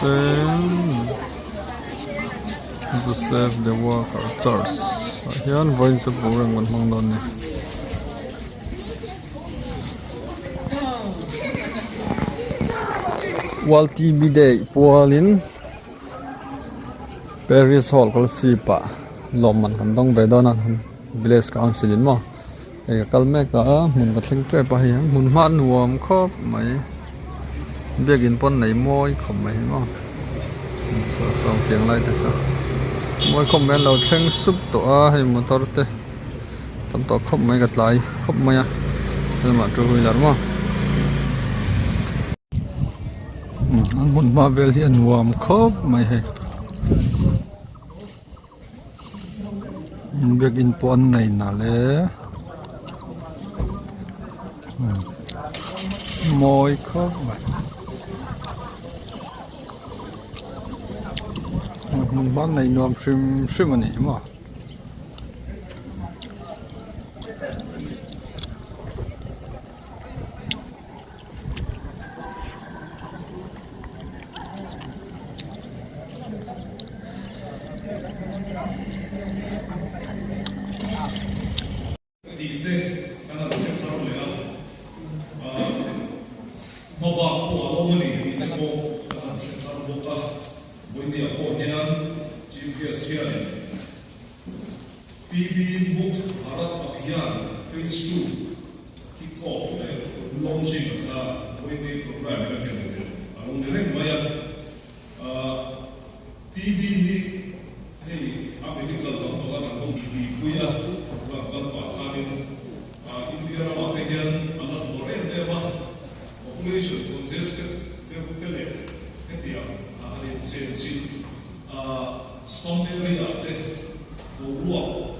Same to save the worker church. Hiyan voin sa purang manhang doon ni. Wal TV day pualin Paris Hall kal sipa lomman kan dong be doon ang village council in mo. Kaya kalme ka mun ka tling tre pa hiyan mun man nuam khop mai biagin pon nei moi khom mai mo. So song tiếng lại thế sao? Mỗi comment đầu tranh súp tổ hay motor te, tầm tổ khóc mấy gật lại khóc mấy à, nhưng mà tôi vui lắm mà. Anh muốn mà về thì anh warm khóc mấy hay. Việc in pon này nà lẽ, môi khóc mấy. Ban này nuông sim sim này mà PB Mukt Bharat Abhiyan Phase 2 kick-off launching the Winnie program in Canada. Along the way, TB hey, medical doctor atau di kuya program pakharin India rawatehan alat moren dewa population congested tele ketia hari sensi slum area te ruang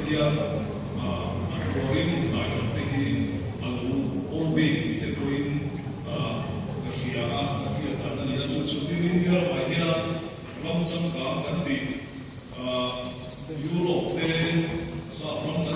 Here, according to all week, the green, the Shia, the India, here, some country, Europe, from the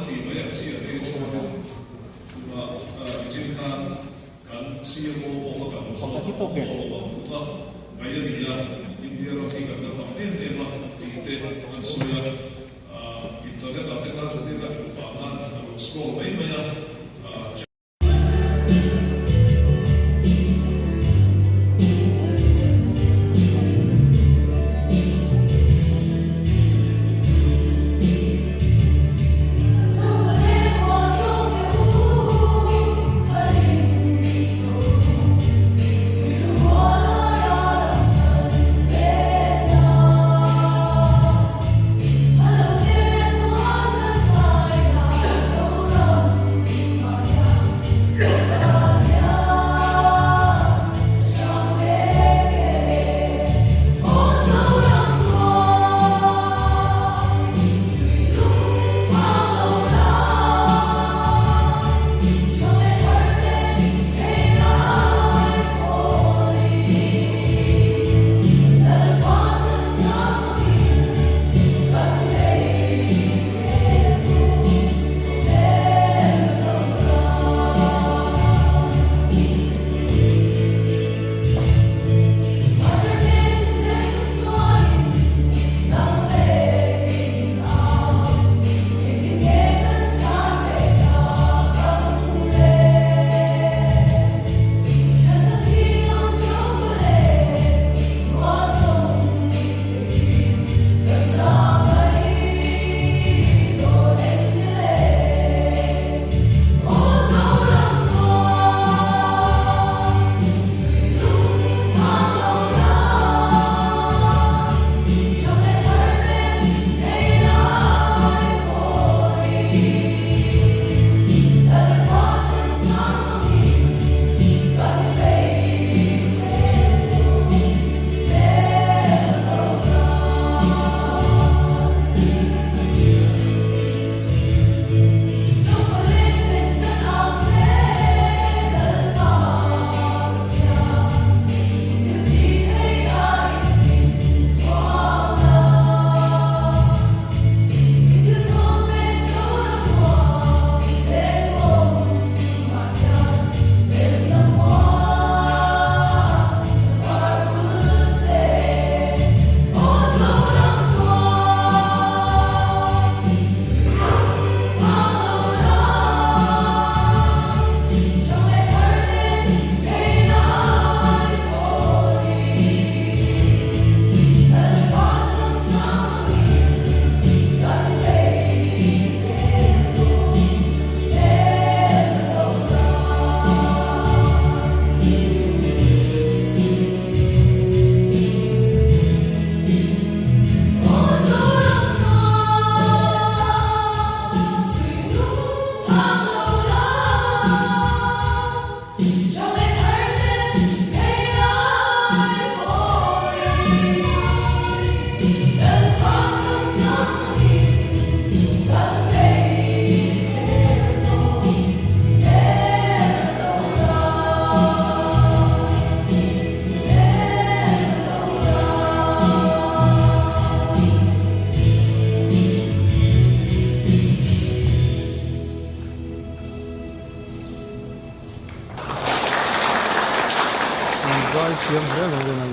zai thiam re lo na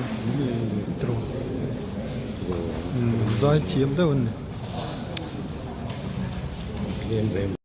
tro zai thiam da un Game